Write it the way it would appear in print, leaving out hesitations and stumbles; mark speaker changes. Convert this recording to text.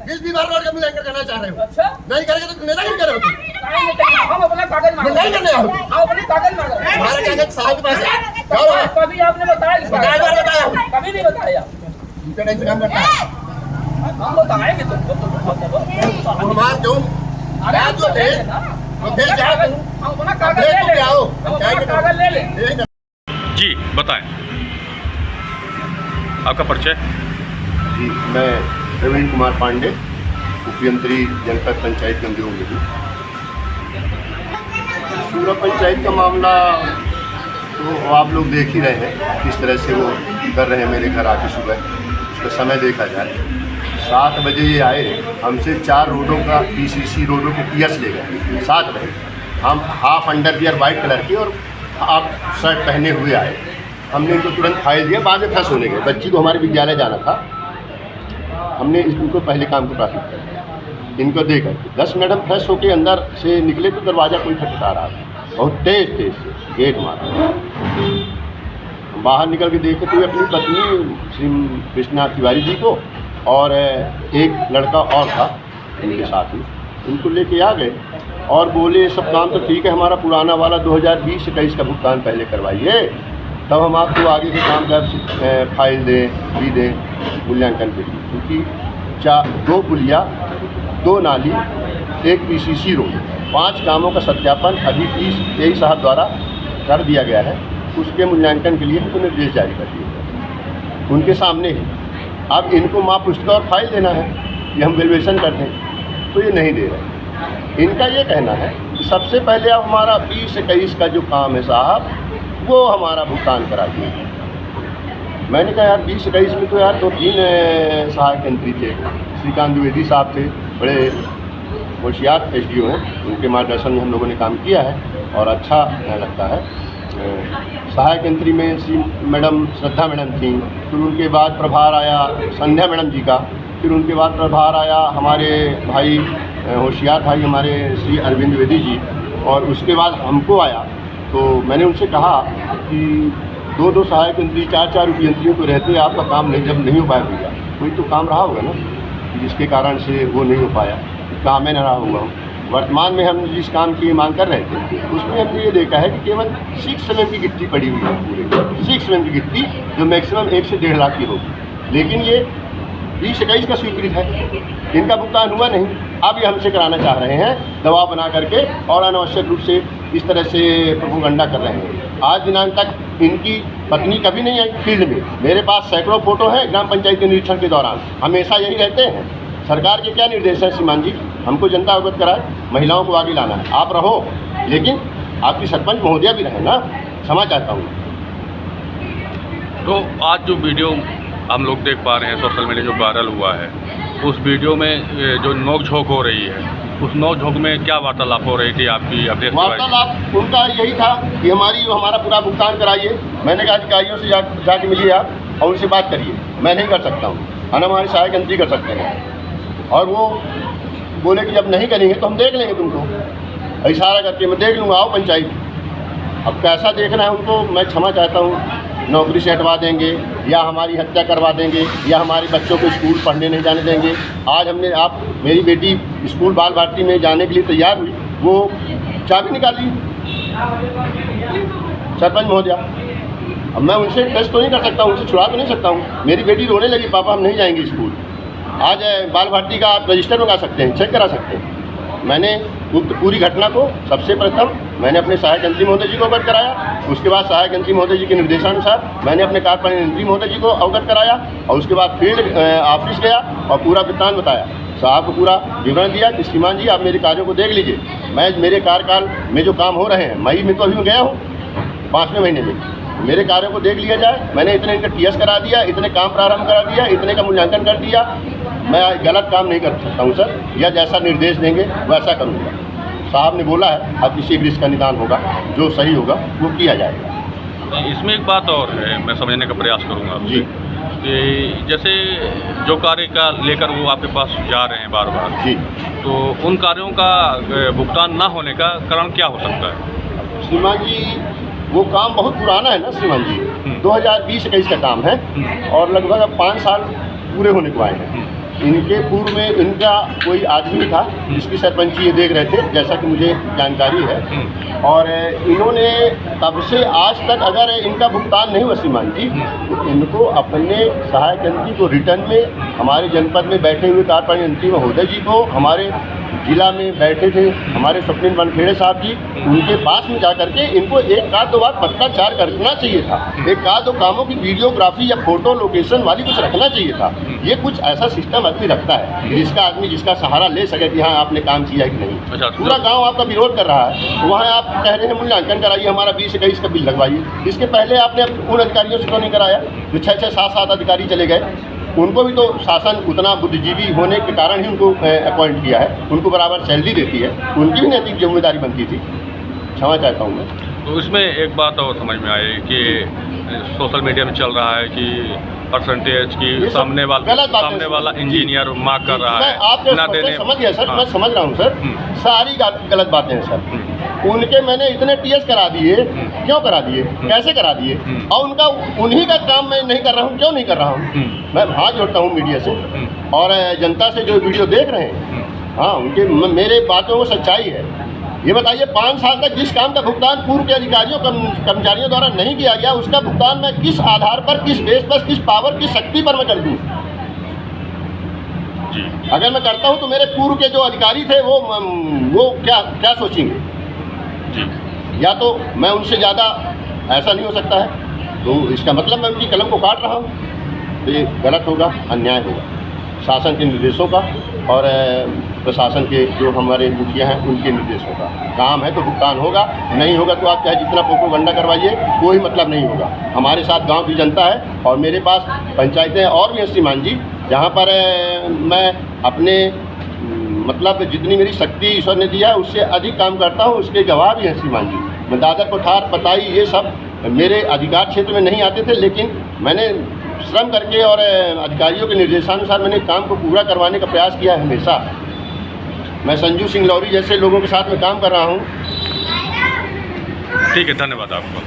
Speaker 1: 20 बार road का मूल्यांकन करना चाह रहे हो।
Speaker 2: अच्छा
Speaker 1: नहीं करेंगे तो नेतागिरी करो तुम।
Speaker 2: हम अपना कागज मांग
Speaker 1: नहीं करने आओ।
Speaker 2: हम अपने कागज मांग रहे हैं।
Speaker 1: हमारा कागज साहब के पास है। जाओ वहाँ।
Speaker 2: कभी आपने बताया इस
Speaker 1: बताया बार बताया।
Speaker 2: कभी नहीं बताया।
Speaker 1: इंटरनेट से काम करता है।
Speaker 2: हम बताएंगे तुमको तुम
Speaker 1: अनुमान क्यों?
Speaker 2: अरे
Speaker 1: जो देश तो देश जाओ तुम।
Speaker 2: हम अपना कागज
Speaker 1: देश
Speaker 2: ले
Speaker 1: तो
Speaker 2: ले
Speaker 1: क्या हो?
Speaker 2: हम अपना कागज ले ले
Speaker 1: यही कर-
Speaker 3: जी बताएं आपका परिचय।
Speaker 4: जी मैं प्रवीण कुमार पांडे, उपयंत्री जनपद पंचायत गंजों में हूँ। सूरा पंचायत का मामला तो आप लोग देख ही रहे हैं किस तरह से वो कर रहे हैं। मेरे घर आके सुबह उसका समय देखा जाए 7 बजे ये आए, हमसे 4 रोडों का पीसीसी रोडों के पीएस ले गए 7 बजे। हम हाफ अंडरवियर वाइट कलर की और हाफ शर्ट पहने हुए आए। हमने इनको तुरंत फाइल दिया, बाद में फ्रेश होने गए। बच्ची को हमारे विद्यालय जाना था, हमने इनको पहले काम को प्राथमिकता दी। इनको दे करके 10 मिनट हम फ्रेश होकर अंदर से निकले तो दरवाज़ा कोई खटखटा रहा था, बहुत तेज़ से गेट मारा। बाहर निकल के देखे तो ये अपनी पत्नी श्री कृष्णा तिवारी जी को और एक लड़का और था उनके साथ ही, उनको लेके आ गए और बोले सब काम तो ठीक है, हमारा पुराना वाला 2020-21 का भुगतान पहले करवाइए, तब हम आपको आगे के काम का फाइल दें भी दें मूल्यांकन के लिए। क्योंकि 2 पुलिया, 2 नाली, 1 पीसीसी रोड, 5 कामों का सत्यापन अभी PCI साहब द्वारा कर दिया गया है। उसके मूल्यांकन के लिए हमको निर्देश जारी कर दिए गए उनके सामने ही। अब इनको माँ पुस्तक और फाइल देना है, ये हम वैल्यूएशन कर दें, तो ये नहीं दे रहे। इनका ये कहना है कि सबसे पहले अब हमारा 20-21 का जो काम है साहब वो हमारा भुगतान कराइए। मैंने कहा यार 20-21 में तो यार 2-3 सहायक यंत्री थे, श्रीकांत द्विवेदी साहब थे, बड़े होशियार SDO हैं, उनके मार्गदर्शन में हम लोगों ने काम किया है और अच्छा लगता है। सहायक यंत्री में श्री मैडम श्रद्धा मैडम थी, फिर उनके बाद प्रभार आया संध्या मैडम जी का, फिर उनके बाद प्रभार आया हमारे भाई होशियार भाई हमारे श्री अरविंद द्विवेदी जी, और उसके बाद हमको आया। तो मैंने उनसे कहा कि 2-2 सहायक यंत्री, 4-4 उपयंत्रियों को रहते आपका काम नहीं जब नहीं हो पाएगा, कोई तो काम रहा होगा ना जिसके कारण से वो नहीं हो पाया, काम में न रहा होगा। वर्तमान में हम जिस काम की मांग कर रहे थे उसमें हमने ये देखा है कि केवल 6 mm की गिट्टी पड़ी हुई है, पूरे 6 mm की गिट्टी जो मैक्सिमम 1 से 1.5 लाख की होगी, लेकिन ये 20-21 का स्वीकृत है, इनका भुगतान हुआ नहीं। अब ये हमसे कराना चाह रहे हैं दबाव बना करके और अनावश्यक रूप से इस तरह से प्रोपेगेंडा कर रहे हैं। आज दिनांक तक इनकी पत्नी कभी नहीं आई फील्ड में। मेरे पास सैकड़ों फोटो हैं ग्राम पंचायत के निरीक्षण के दौरान, हमेशा यही रहते हैं। सरकार के क्या निर्देश है श्रीमान जी, हमको जनता अवगत कराए, महिलाओं को आगे लाना है। आप रहो, लेकिन आपकी सरपंच महोदया भी रहे ना, क्षमा चाहता हूँ।
Speaker 3: तो आज जो वीडियो हम लोग देख पा रहे हैं सोशल मीडिया जो वायरल हुआ है, उस वीडियो में जो नोक-झोंक हो रही है, उस नोक-झोंक में क्या वार्तालाप हो रही थी आपकी अध्यक्ष?
Speaker 4: वार्तालाप उनका यही था कि हमारा पूरा भुगतान कराइए। मैंने कहा अधिकारियों से जाके मिलिए आप और उनसे बात करिए, मैं नहीं कर सकता हूँ, हमारे सहायक यंत्री कर सकते हैं। और वो बोले कि जब नहीं करेंगे तो हम देख लेंगे तुमको, इशारा करके मैं देख लूँगा, आओ पंचायत। अब कैसा देखना है उनको, मैं क्षमा चाहता हूँ। नौकरी से हटवा देंगे या हमारी हत्या करवा देंगे या हमारे बच्चों को स्कूल पढ़ने नहीं जाने देंगे। आज मेरी बेटी स्कूल बाल भारती में जाने के लिए तैयार हुई, वो चाबी निकाल ली सरपंच महोदया। अब मैं उनसे टेस्ट तो नहीं कर सकता, उनसे छुड़ा तो नहीं सकता हूँ। मेरी बेटी रोने लगी, पापा हम नहीं जाएंगे स्कूल। आज बाल भारती का आप रजिस्टर मंगा सकते हैं, चेक करा सकते हैं। मैंने उक्त पूरी घटना को सबसे प्रथम मैंने अपने सहायक यंत्री महोदय जी को अवगत कराया, उसके बाद सहायक यंत्री महोदय जी के निर्देशानुसार मैंने अपने कार्यपालन यंत्री महोदय जी को अवगत कराया, और उसके बाद फील्ड ऑफिस गया और पूरा वृत्तांत बताया। साहब को पूरा विवरण दिया कि श्रीमान जी आप मेरे कार्यों को देख लीजिए, मेरे कार्यकाल में जो काम हो रहे हैं, मई में तो अभी मैं गया हूँ, 5वें महीने में मेरे कार्यों को देख लिया जाए। मैंने इतने इनका TS करा दिया, इतने काम प्रारंभ करा दिया, इतने का मूल्यांकन कर दिया। मैं गलत काम नहीं कर सकता हूँ सर, या जैसा निर्देश देंगे वैसा करूँगा। साहब ने बोला है अब किसी भी इसका निदान होगा, जो सही होगा वो किया जाएगा।
Speaker 3: इसमें एक बात और है, मैं समझने का प्रयास करूँगा
Speaker 4: जी,
Speaker 3: कि जैसे जो कार्य का लेकर वो आपके पास जा रहे हैं बार बार
Speaker 4: जी,
Speaker 3: तो उन कार्यों का भुगतान ना होने का कारण क्या हो सकता है?
Speaker 4: श्रीमान जी वो काम बहुत पुराना है ना श्रीमान जी, 2020-21 का काम है और लगभग अब 5 साल पूरे होने को आए हैं। इनके पूर्व में इनका कोई आदमी था जिसकी सरपंची ये देख रहे थे, जैसा कि मुझे जानकारी है। और इन्होंने तब से आज तक अगर इनका भुगतान नहीं हुआ श्रीमान जी, तो इनको अपने सहायक यंत्री को रिटर्न में हमारे जनपद में बैठे हुए कार्यपालिक यंत्री महोदय जी को, हमारे जिला में बैठे थे हमारे स्वप्निल बनखेड़े साहब जी, उनके पास में जा करके इनको एक आध दो बार पत्राचार करना चाहिए था, एक आध दो कामों की वीडियोग्राफी या फोटो लोकेशन वाली कुछ रखना चाहिए था। ये कुछ ऐसा सिस्टम आदमी रखता है जिसका आदमी जिसका सहारा ले सके कि हाँ आपने काम किया कि नहीं।
Speaker 3: अच्छा,
Speaker 4: पूरा गांव आपका विरोध कर रहा है, तो वहाँ आप कह रहे हैं मूल्यांकन कराइए, हमारा 20-21 का बिल लगवाइए। इसके पहले आपने उन अधिकारियों से क्यों नहीं कराया जो 6-6, 7-7 अधिकारी चले गए? उनको भी तो शासन उतना बुद्धिजीवी होने के कारण ही उनको अपॉइंट किया है, उनको बराबर सैलरी देती है, उनकी भी नैतिक जिम्मेदारी बनती थी। क्षमा चाहता हूँ मैं।
Speaker 3: तो इसमें एक बात और समझ में आई कि सोशल मीडिया में चल रहा है कि परसेंटेज की सामने वाला इंजीनियर मार्क कर रहा
Speaker 4: मैं
Speaker 3: है
Speaker 4: आपके
Speaker 3: ना देने।
Speaker 4: समझ गया सर,
Speaker 3: हाँ।
Speaker 4: मैं समझ रहा हूँ सर, सारी गलत बातें हैं सर। उनके मैंने इतने टीएस करा दिए, क्यों करा दिए, कैसे करा दिए, और उनका उन्हीं का काम मैं नहीं कर रहा हूँ, क्यों नहीं कर रहा हूँ? मैं हाथ जोड़ता हूँ मीडिया से और जनता से जो वीडियो देख रहे हैं, हाँ उनके मेरे बातों में सच्चाई है। ये बताइए 5 साल तक जिस काम का भुगतान पूर्व के अधिकारियों कर्मचारियों द्वारा नहीं किया गया, उसका भुगतान मैं किस आधार पर, किस बेस पर, किस पावर, किस शक्ति पर मैं कर दूँ? अगर मैं करता हूँ तो मेरे पूर्व के जो अधिकारी थे वो क्या सोचेंगे? या तो मैं उनसे ज़्यादा, ऐसा नहीं हो सकता है, तो इसका मतलब मैं उनकी कलम को काट रहा हूँ, तो ये गलत होगा, अन्याय होगा शासन के निर्देशों का और प्रशासन के जो हमारे मुखिया हैं उनके निर्देशों का। काम है तो भुगतान होगा, नहीं होगा तो आप चाहे जितना प्रोपेगेंडा करवाइए, कोई मतलब नहीं होगा। हमारे साथ गांव की जनता है और मेरे पास पंचायतें और भी हैं श्रीमान जी, जहां पर मैं अपने मतलब जितनी मेरी शक्ति ईश्वर ने दिया है उससे अधिक काम करता हूं, उसके गवाह भी हैं श्रीमान जी। मैं दादर कोठार पताई ये सब मेरे अधिकार क्षेत्र में नहीं आते थे, लेकिन मैंने श्रम करके और अधिकारियों के निर्देशानुसार मैंने काम को पूरा करवाने का प्रयास किया है हमेशा। मैं संजू सिंह लौरी जैसे लोगों के साथ में काम कर रहा हूँ।
Speaker 3: ठीक है, धन्यवाद आपका।